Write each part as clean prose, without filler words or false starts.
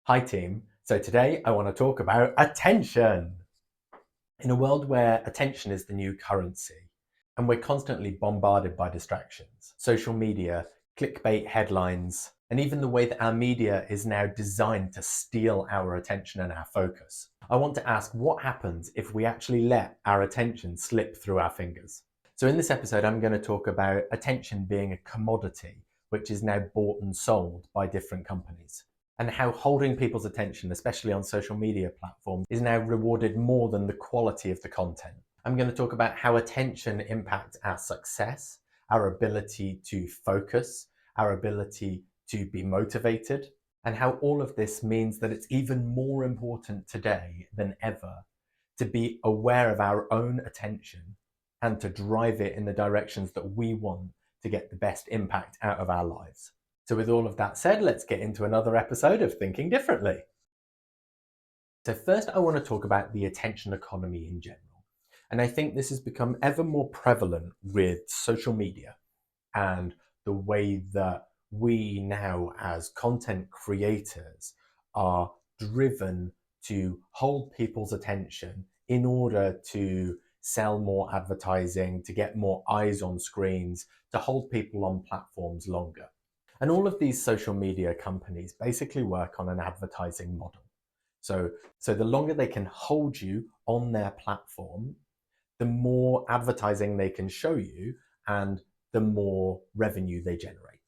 Hi team, so today I want to talk about attention. In a world where attention is the new currency and we're constantly bombarded by distractions, social media, clickbait headlines, and even the way that our media is now designed to steal our attention and our focus, I want to ask what happens if we actually let our attention slip through our fingers. So in this episode, I'm going to talk about attention being a commodity which is now bought and sold by different companies, and how holding people's attention, especially on social media platforms, is now rewarded more than the quality of the content. I'm going to talk about how attention impacts our success, our ability to focus, our ability to be motivated, and how all of this means that it's even more important today than ever to be aware of our own attention and to drive it in the directions that we want to get the best impact out of our lives. So with all of that said, let's get into another episode of Thinking Differently. So first, I want to talk about the attention economy in general. And I think this has become ever more prevalent with social media and the way that we now as content creators are driven to hold people's attention in order to sell more advertising, to get more eyes on screens, to hold people on platforms longer. And all of these social media companies basically work on an advertising model. So the longer they can hold you on their platform, the more advertising they can show you and the more revenue they generate.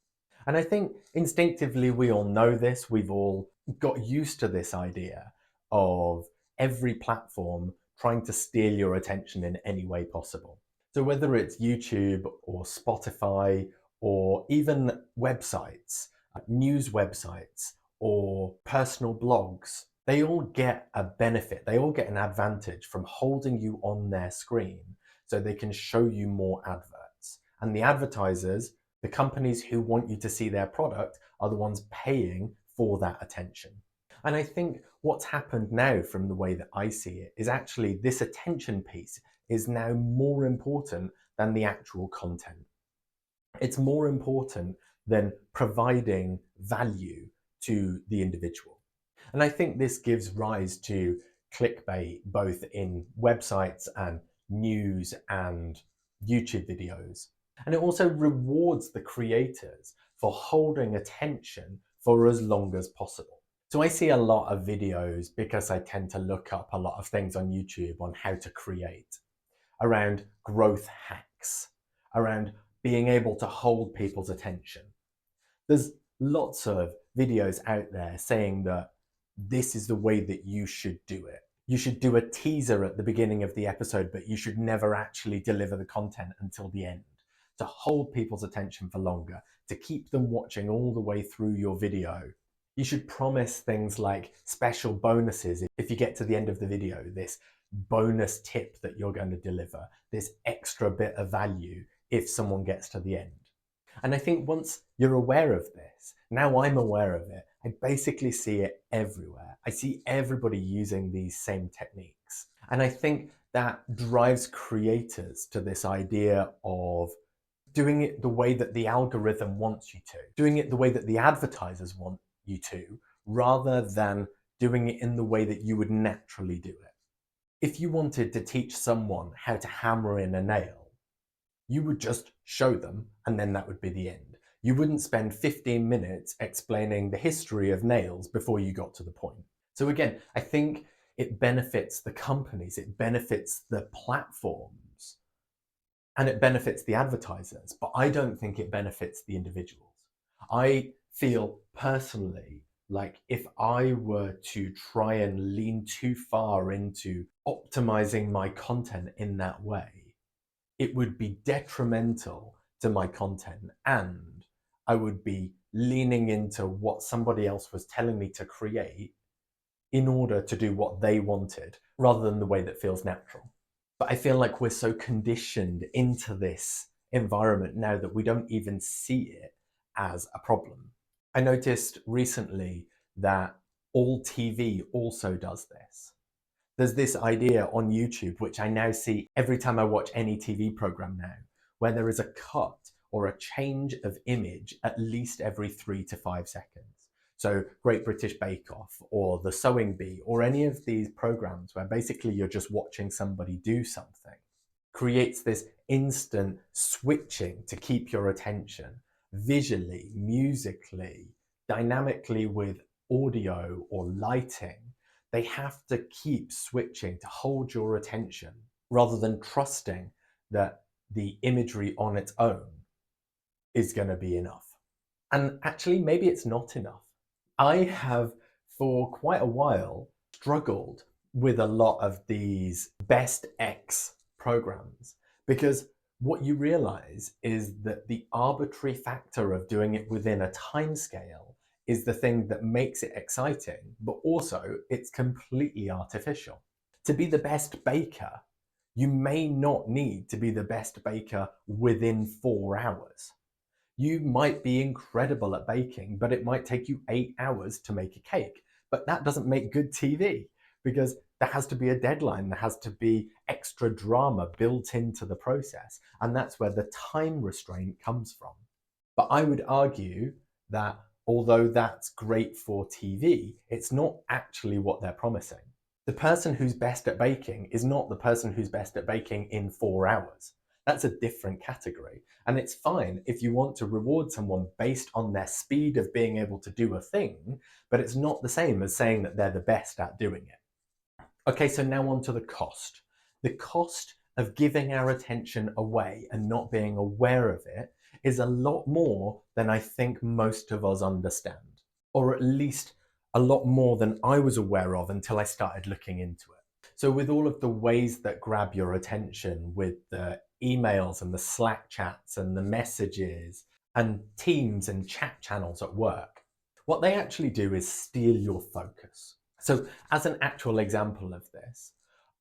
And I think instinctively we all know this. We've all got used to this idea of every platform trying to steal your attention in any way possible. So whether it's YouTube or Spotify or even websites, news websites or personal blogs, they all get a benefit, they all get an advantage from holding you on their screen so they can show you more adverts. And the advertisers, the companies who want you to see their product, are the ones paying for that attention. And I think what's happened now, from the way that I see it, is actually this attention piece is now more important than the actual content. It's more important than providing value to the individual. And I think this gives rise to clickbait, both in websites and news and YouTube videos. And it also rewards the creators for holding attention for as long as possible. So I see a lot of videos, because I tend to look up a lot of things on YouTube on how to create, around growth hacks, around being able to hold people's attention. There's lots of videos out there saying that this is the way that you should do it. You should do a teaser at the beginning of the episode, but you should never actually deliver the content until the end, to hold people's attention for longer, to keep them watching all the way through your video. You should promise things like special bonuses if you get to the end of the video, this bonus tip that you're going to deliver, this extra bit of value if someone gets to the end. And I think once you're aware of this, now I'm aware of it, I basically see it everywhere. I see everybody using these same techniques. And I think that drives creators to this idea of doing it the way that the algorithm wants you to, doing it the way that the advertisers want you to, rather than doing it in the way that you would naturally do it. If you wanted to teach someone how to hammer in a nail, you would just show them and then that would be the end. You wouldn't spend 15 minutes explaining the history of nails before you got to the point. So again, I think it benefits the companies, it benefits the platforms, and it benefits the advertisers, but I don't think it benefits the individuals. I feel personally like if I were to try and lean too far into optimizing my content in that way, it would be detrimental to my content, and I would be leaning into what somebody else was telling me to create in order to do what they wanted, rather than the way that feels natural. But I feel like we're so conditioned into this environment now that we don't even see it as a problem. I noticed recently that all TV also does this. There's this idea on YouTube, which I now see every time I watch any TV program now, where there is a cut or a change of image at least every 3 to 5 seconds. So Great British Bake Off or The Sewing Bee or any of these programs where basically you're just watching somebody do something creates this instant switching to keep your attention visually, musically, dynamically with audio or lighting. They have to keep switching to hold your attention rather than trusting that the imagery on its own is going to be enough. And actually, maybe it's not enough. I have, for quite a while, struggled with a lot of these best X programs because what you realize is that the arbitrary factor of doing it within a time scale is the thing that makes it exciting, but also it's completely artificial. To be the best baker, you may not need to be the best baker within 4 hours. You might be incredible at baking, but it might take you 8 hours to make a cake. But that doesn't make good TV because there has to be a deadline, there has to be extra drama built into the process. And that's where the time restraint comes from. But I would argue that although that's great for TV, it's not actually what they're promising. The person who's best at baking is not the person who's best at baking in 4 hours. That's a different category. And it's fine if you want to reward someone based on their speed of being able to do a thing, but it's not the same as saying that they're the best at doing it. Okay, so now on to the cost. The cost of giving our attention away and not being aware of it is a lot more than I think most of us understand, or at least a lot more than I was aware of until I started looking into it. So with all of the ways that grab your attention, with the emails and the Slack chats and the messages and Teams and chat channels at work, what they actually do is steal your focus. So as an actual example of this,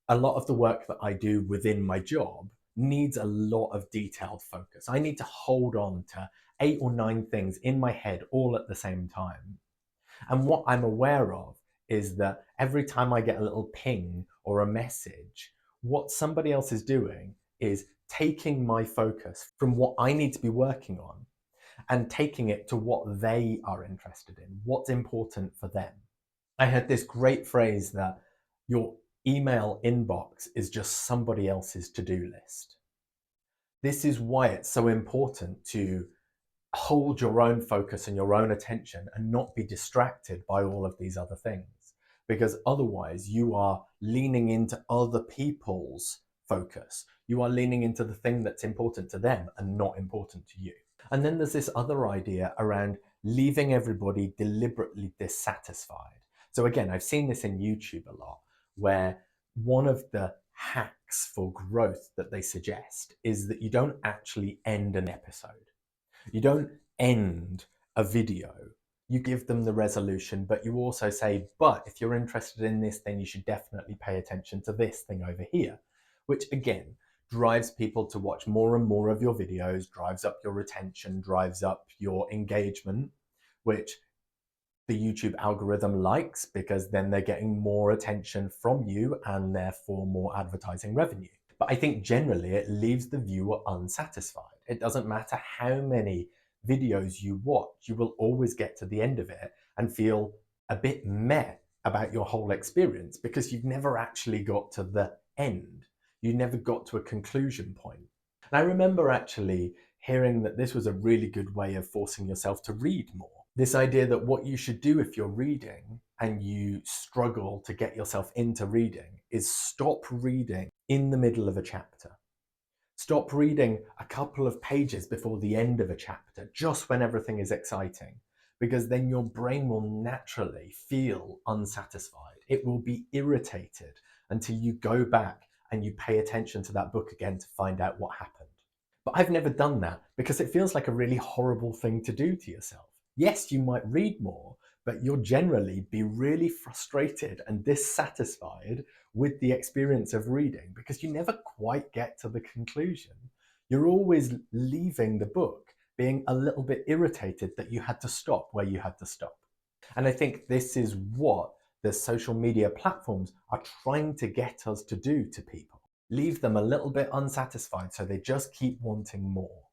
a lot of the work that I do within my job needs a lot of detailed focus. I need to hold on to 8 or 9 things in my head all at the same time. And what I'm aware of is that every time I get a little ping or a message, what somebody else is doing is taking my focus from what I need to be working on and taking it to what they are interested in, what's important for them. I heard this great phrase that your email inbox is just somebody else's to-do list. This is why it's so important to hold your own focus and your own attention and not be distracted by all of these other things, because otherwise you are leaning into other people's focus. You are leaning into the thing that's important to them and not important to you. And then there's this other idea around leaving everybody deliberately dissatisfied. So again, I've seen this in YouTube a lot, where one of the hacks for growth that they suggest is that you don't actually end an episode. You don't end a video. You give them the resolution, but you also say, but if you're interested in this, then you should definitely pay attention to this thing over here, which again, drives people to watch more and more of your videos, drives up your retention, drives up your engagement, which the YouTube algorithm likes because then they're getting more attention from you and therefore more advertising revenue. But I think generally it leaves the viewer unsatisfied. It doesn't matter how many videos you watch, you will always get to the end of it and feel a bit meh about your whole experience because you've never actually got to the end. You never got to a conclusion point. And I remember actually hearing that this was a really good way of forcing yourself to read more. This idea that what you should do if you're reading and you struggle to get yourself into reading is stop reading in the middle of a chapter. Stop reading a couple of pages before the end of a chapter, just when everything is exciting, because then your brain will naturally feel unsatisfied. It will be irritated until you go back and you pay attention to that book again to find out what happened. But I've never done that because it feels like a really horrible thing to do to yourself. Yes, you might read more, but you'll generally be really frustrated and dissatisfied with the experience of reading because you never quite get to the conclusion. You're always leaving the book being a little bit irritated that you had to stop where you had to stop. And I think this is what the social media platforms are trying to get us to do to people. Leave them a little bit unsatisfied so they just keep wanting more.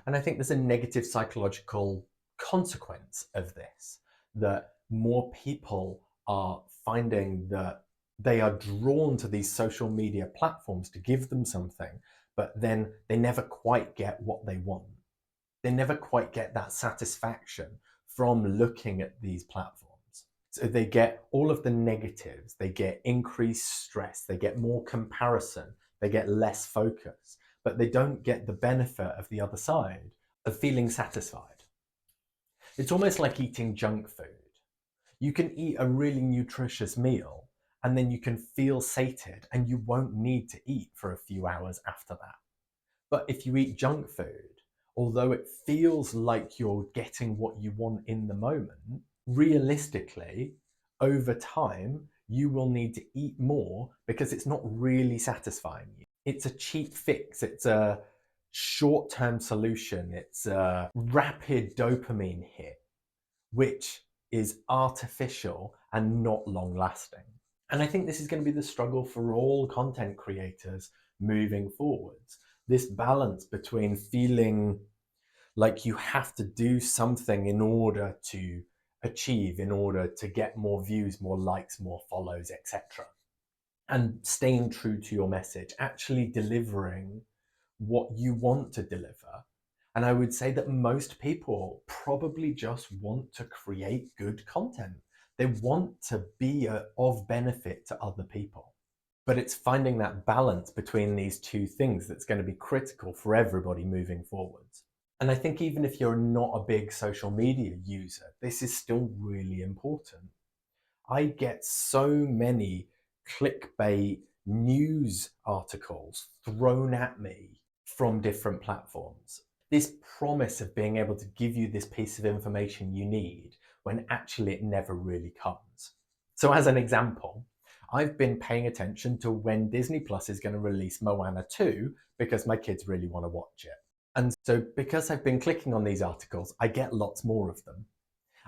And I think there's a negative psychological consequence of this, that more people are finding that they are drawn to these social media platforms to give them something, but then they never quite get what they want. They never quite get that satisfaction from looking at these platforms. So they get all of the negatives, they get increased stress, they get more comparison, they get less focus, but they don't get the benefit of the other side of feeling satisfied. It's almost like eating junk food. You can eat a really nutritious meal and then you can feel sated and you won't need to eat for a few hours after that. But if you eat junk food, although it feels like you're getting what you want in the moment, realistically, over time, you will need to eat more because it's not really satisfying you. It's a cheap fix. It's a short-term solution. It's a rapid dopamine hit, which is artificial and not long-lasting. And I think this is going to be the struggle for all content creators moving forwards. This balance between feeling like you have to do something in order to achieve, in order to get more views, more likes, more follows, etc. And staying true to your message, actually delivering what you want to deliver. And I would say that most people probably just want to create good content. They want to be of benefit to other people. But it's finding that balance between these two things that's going to be critical for everybody moving forwards. And I think even if you're not a big social media user, this is still really important. I get so many clickbait news articles thrown at me from different platforms. This promise of being able to give you this piece of information you need when actually it never really comes. So as an example, I've been paying attention to when Disney Plus is going to release Moana 2 because my kids really want to watch it. And so because I've been clicking on these articles, I get lots more of them.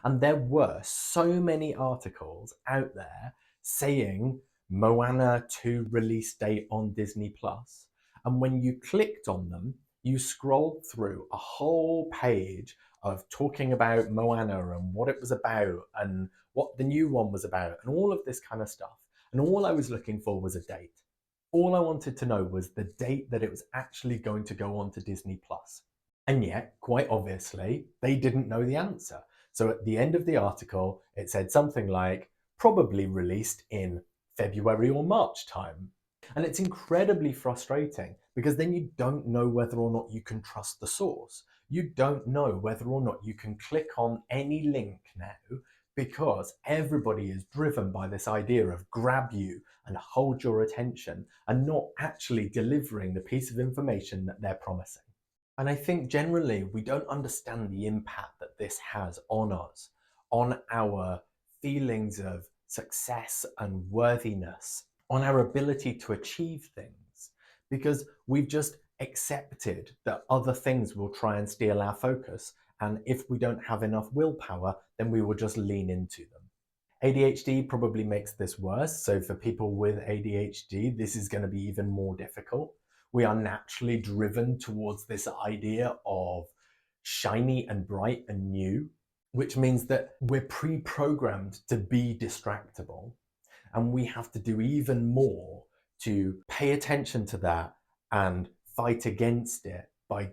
And there were so many articles out there saying Moana 2 release date on Disney Plus. And when you clicked on them, you scrolled through a whole page of talking about Moana and what it was about and what the new one was about and all of this kind of stuff. And all I was looking for was a date. All I wanted to know was the date that it was actually going to go on to Disney Plus. And yet, quite obviously, they didn't know the answer. So at the end of the article, it said something like, probably released in February or March time. And it's incredibly frustrating because then you don't know whether or not you can trust the source. You don't know whether or not you can click on any link now because everybody is driven by this idea of grab you and hold your attention and not actually delivering the piece of information that they're promising. And I think generally we don't understand the impact that this has on us, on our feelings of success and worthiness, on our ability to achieve things, because we've just accepted that other things will try and steal our focus. And if we don't have enough willpower, then we will just lean into them. ADHD probably makes this worse. So for people with ADHD, this is going to be even more difficult. We are naturally driven towards this idea of shiny and bright and new, which means that we're pre-programmed to be distractible. And we have to do even more to pay attention to that and fight against it by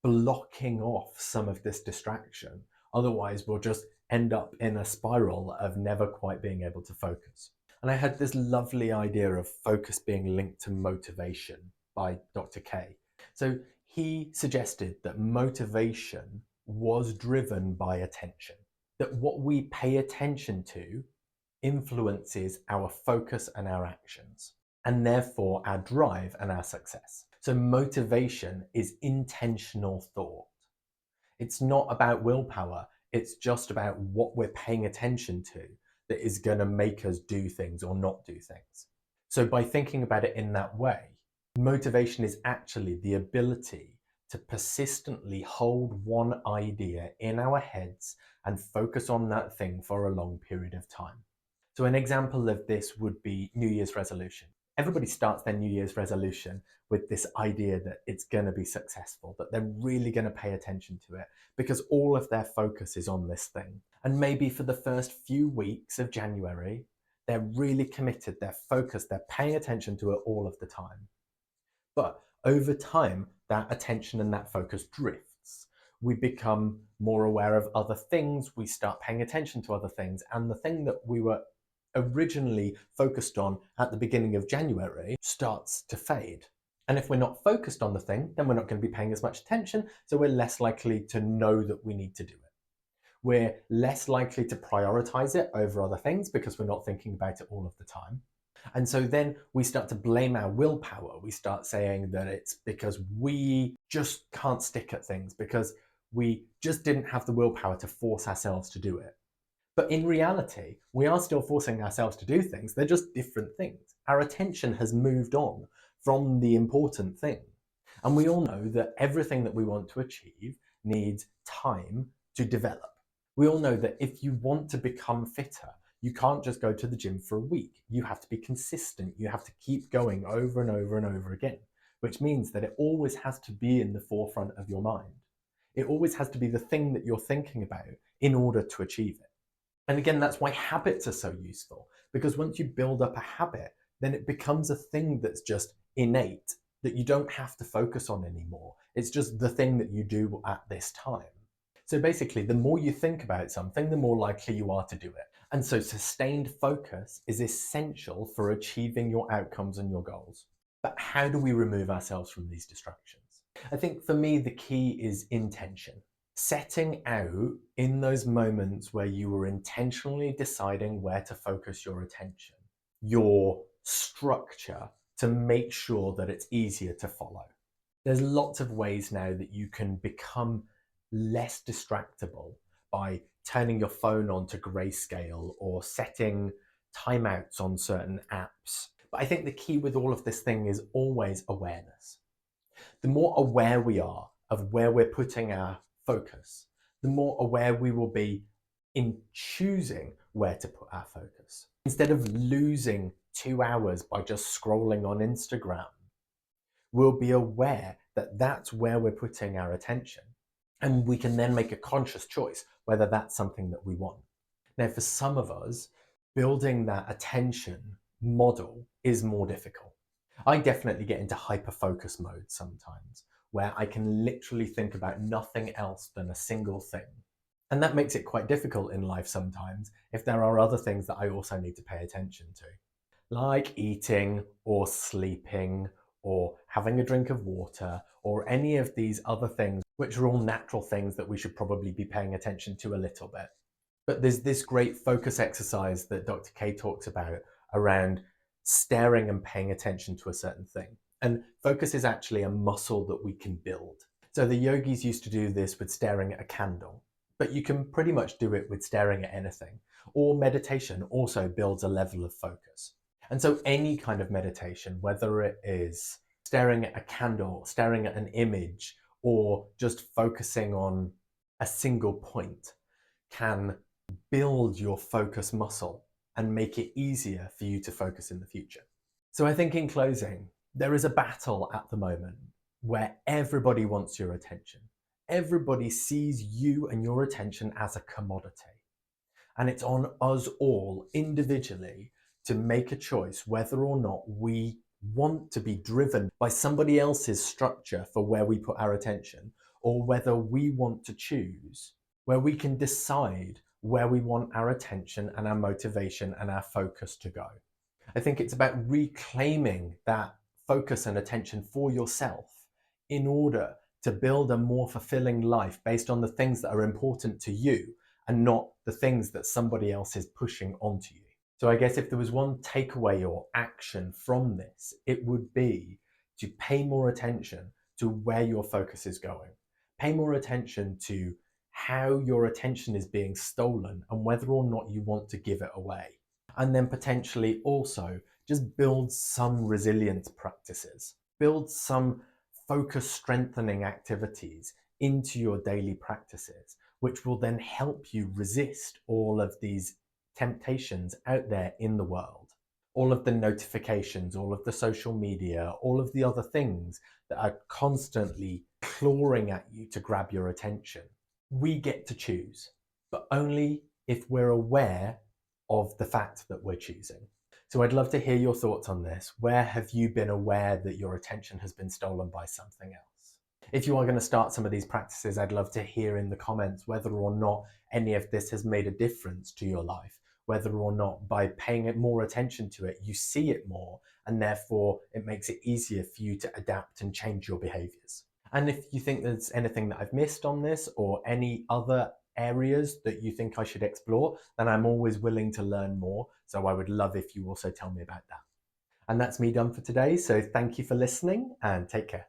blocking off some of this distraction. Otherwise, we'll just end up in a spiral of never quite being able to focus. And I had this lovely idea of focus being linked to motivation by Dr. K. So he suggested that motivation was driven by attention, that what we pay attention to influences our focus and our actions, and therefore our drive and our success. So motivation is intentional thought. It's not about willpower. It's just about what we're paying attention to that is going to make us do things or not do things. So by thinking about it in that way, motivation is actually the ability to persistently hold one idea in our heads and focus on that thing for a long period of time. So an example of this would be New Year's resolution. Everybody starts their New Year's resolution with this idea that it's going to be successful, that they're really going to pay attention to it because all of their focus is on this thing. And maybe for the first few weeks of January, they're really committed, they're focused, they're paying attention to it all of the time. But over time, that attention and that focus drifts. We become more aware of other things, we start paying attention to other things, and the thing that we were originally focused on at the beginning of January starts to fade. And if we're not focused on the thing, then we're not going to be paying as much attention, so we're less likely to know that we need to do it. We're less likely to prioritize it over other things because we're not thinking about it all of the time. And so then we start to blame our willpower. We start saying that it's because we just can't stick at things, because we just didn't have the willpower to force ourselves to do it. But in reality, we are still forcing ourselves to do things. They're just different things. Our attention has moved on from the important thing. And we all know that everything that we want to achieve needs time to develop. We all know that if you want to become fitter, you can't just go to the gym for a week. You have to be consistent. You have to keep going over and over and over again, which means that it always has to be in the forefront of your mind. It always has to be the thing that you're thinking about in order to achieve it. And again, that's why habits are so useful, because once you build up a habit, then it becomes a thing that's just innate, that you don't have to focus on anymore. It's just the thing that you do at this time. So basically, the more you think about something, the more likely you are to do it. And so sustained focus is essential for achieving your outcomes and your goals. But how do we remove ourselves from these distractions? I think for me, the key is intention. Setting out in those moments where you were intentionally deciding where to focus your attention, your structure, to make sure that it's easier to follow. There's lots of ways now that you can become less distractible by turning your phone on to grayscale or setting timeouts on certain apps. But I think the key with all of this thing is always awareness. The more aware we are of where we're putting our focus, the more aware we will be in choosing where to put our focus. Instead of losing 2 hours by just scrolling on Instagram, we'll be aware that that's where we're putting our attention. And we can then make a conscious choice whether that's something that we want. Now, for some of us, building that attention model is more difficult. I definitely get into hyper-focus mode sometimes, where I can literally think about nothing else than a single thing. And that makes it quite difficult in life sometimes if there are other things that I also need to pay attention to, like eating or sleeping or having a drink of water or any of these other things, which are all natural things that we should probably be paying attention to a little bit. But there's this great focus exercise that Dr. K talks about around staring and paying attention to a certain thing. And focus is actually a muscle that we can build. So the yogis used to do this with staring at a candle, but you can pretty much do it with staring at anything. Or meditation also builds a level of focus. And so any kind of meditation, whether it is staring at a candle, staring at an image, or just focusing on a single point, can build your focus muscle and make it easier for you to focus in the future. So I think in closing, there is a battle at the moment where everybody wants your attention. Everybody sees you and your attention as a commodity. And it's on us all individually to make a choice whether or not we want to be driven by somebody else's structure for where we put our attention, or whether we want to choose where we can decide where we want our attention and our motivation and our focus to go. I think it's about reclaiming that focus and attention for yourself in order to build a more fulfilling life based on the things that are important to you and not the things that somebody else is pushing onto you. So I guess if there was one takeaway or action from this, it would be to pay more attention to where your focus is going. Pay more attention to how your attention is being stolen and whether or not you want to give it away. And then potentially also just build some resilience practices. Build some focus strengthening activities into your daily practices, which will then help you resist all of these temptations out there in the world. all of the notifications, all of the social media, all of the other things that are constantly clawing at you to grab your attention. We get to choose, but only if we're aware of the fact that we're choosing. So I'd love to hear your thoughts on this. Where have you been aware that your attention has been stolen by something else? If you are going to start some of these practices, I'd love to hear in the comments whether or not any of this has made a difference to your life, whether or not by paying more attention to it, you see it more, and therefore it makes it easier for you to adapt and change your behaviors. And if you think there's anything that I've missed on this or any other areas that you think I should explore, then I'm always willing to learn more. So I would love if you also tell me about that. And that's me done for today. So thank you for listening and take care.